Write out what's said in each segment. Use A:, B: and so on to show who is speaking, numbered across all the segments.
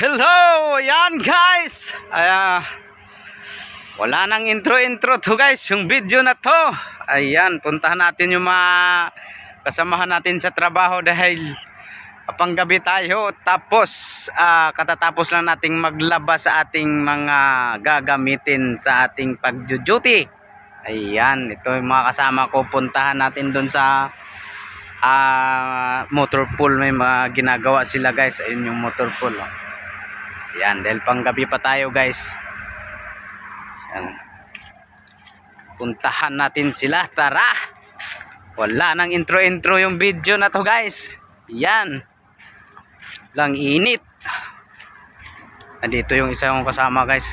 A: Hello! Ayan guys! Wala nang intro to guys, yung video na to. Ayan, puntahan natin yung mga kasamahan natin sa trabaho dahil panggabi tayo. Tapos katatapos lang nating maglaba sa ating mga gagamitin sa ating pag-duty. Ayan, ito yung mga kasama ko. Puntahan natin dun sa motor pool. May mga ginagawa sila guys. Ayun yung motor pool. Ayan, dahil panggabi pa tayo guys. Ayan. Puntahan natin sila. Tara! Wala nang intro yung video na to guys. Ayan. Lang init. Nandito yung isa kong kasama guys.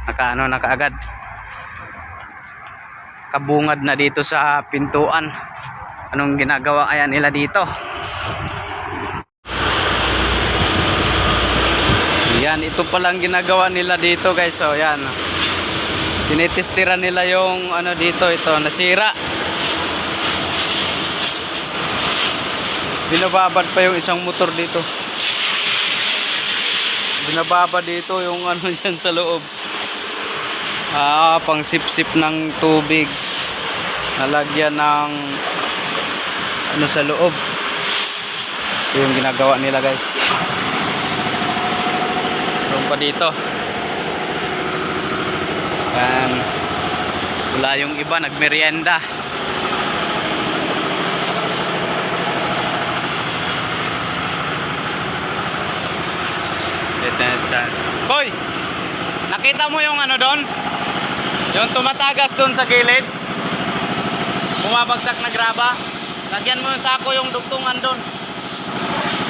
A: Nakaagad. Kabungad na dito sa pintuan. Anong ginagawa kaya nila dito? Yan, ito palang ginagawa nila dito guys. So yan, tinitestira nila yung ano dito. Ito nasira. Binababad pa yung isang motor dito. Binababad dito yung ano dyan sa loob. Pang sip-sip ng tubig. Nalagyan ng ano sa loob. Ito yung ginagawa nila guys. Pa dito. Wala yung iba nagmerienda. Hoy! Nakita mo yung ano doon? Yung tumatagas doon sa gilid? Bumabagsak na graba. Lagyan mo yung sako yung dugtungan doon.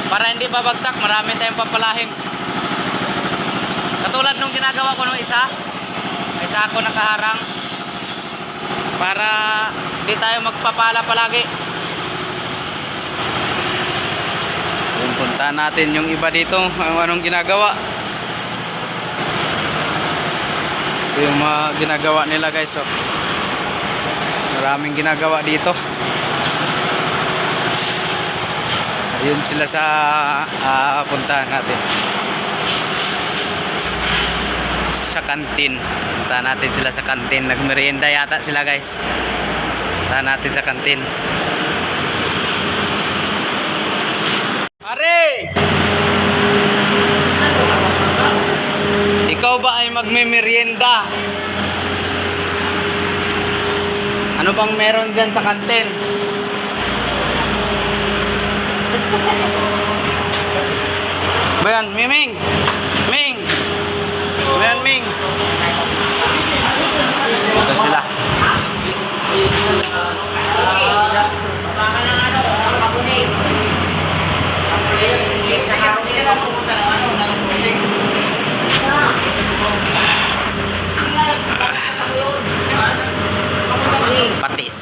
A: Para hindi babagsak, marami tayong papalahin. Katulad nung ginagawa ko nung isa, may sako nakaharang para hindi tayo magpapala palagi. Punta natin yung iba dito, anong ginagawa. Ito yung mga ginagawa nila guys. So, maraming ginagawa dito. Ayun sila sa puntahan natin. Sa kantin. Punta natin sila sa kantin. Nagmerienda yata sila guys. Punta natin sa kantin. Pare! Ikaw ba ay magmemerienda? Ano bang meron dyan sa kantin? Bayan, Miming! Ming! Ayan, Ming. Ito sila. Patis.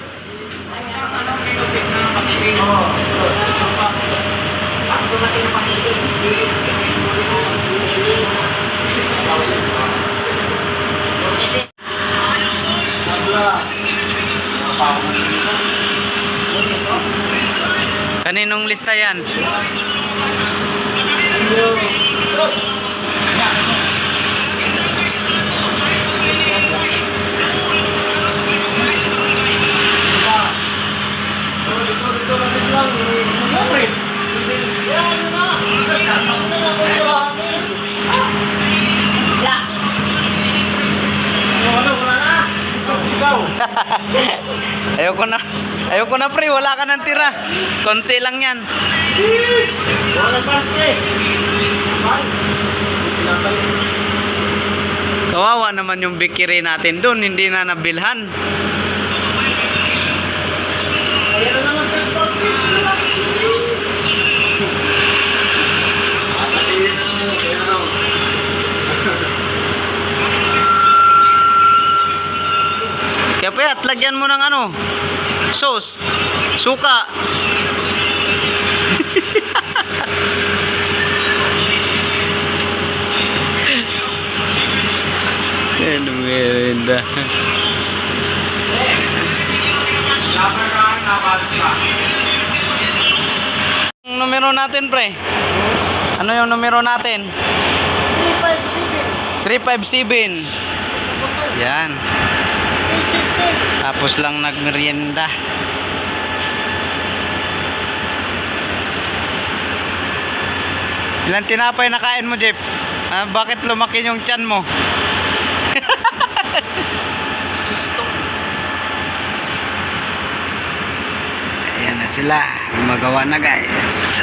A: Kaninong lista yan? Ayoko na pre, wala ka nang tira. Konti lang yan. Kawawa naman yung bikiri natin doon, hindi na nabilhan. Kaya payat, lagyan mo ng ano, sauce, suka. Merienda. Numero natin pre. Ano yung numero natin? 357. Yan. Tapos lang nagmerienda. Ilan tinapay na kain mo, Jeff? Bakit lumaki yung tiyan mo? Ayan na sila. Gumagawa na, guys.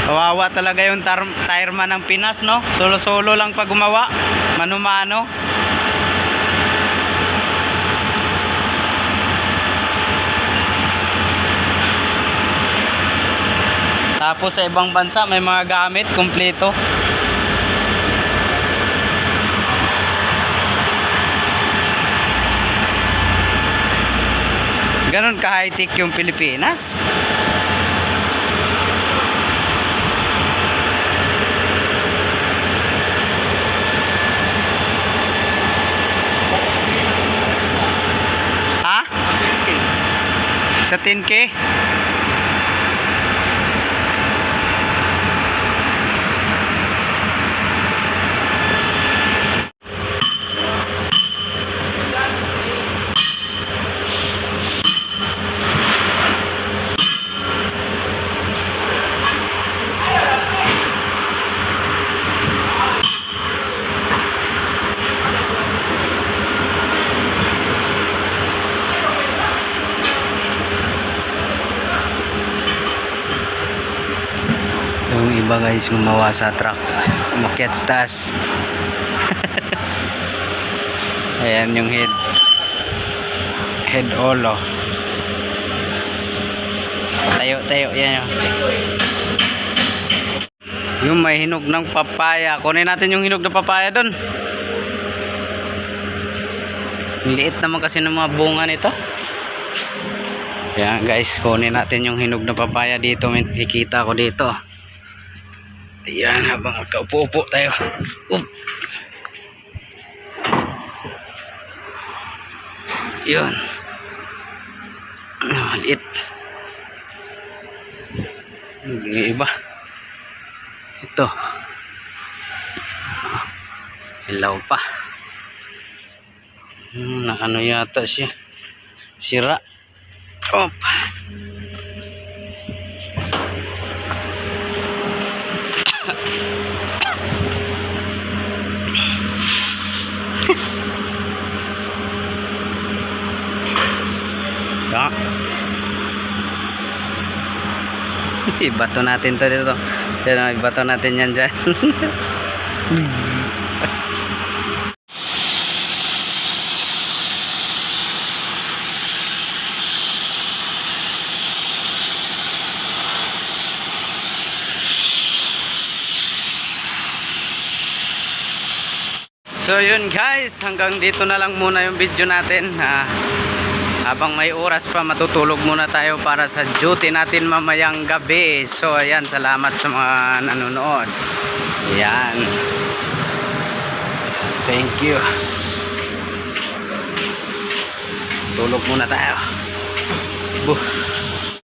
A: Kawawa talaga yung tireman ng Pinas, no? Solo-solo lang pag gumawa. Mano-mano. Tapos sa ibang bansa may mga gamit kumpleto. Ganon ka high-tech yung Pilipinas. Ha? Sa 10K? Yung iba guys gumawa sa truck, umakyat sa taas. Ayan yung head olo. Tayo yan yung may hinog ng papaya. Kunin natin yung hinog ng papaya doon. Liit naman kasi ng mga bunga nito. Ayan guys, kunin natin yung hinog na papaya dito. Makikita ko dito. Ayan, habang kaupo-upo tayo. Yun. Maliit. Yung iba. Ito. Hilaw pa. Na ano yata siya. Sira. Opa. Ya. Ibato natin to dito. Ibato natin yan dyan. So yun guys, hanggang dito na lang muna yung video natin. Habang may oras pa, matutulog muna tayo para sa duty natin mamayang gabi. So ayan, salamat sa mga nanonood. Ayan. Thank you. Tulog muna tayo. Buh.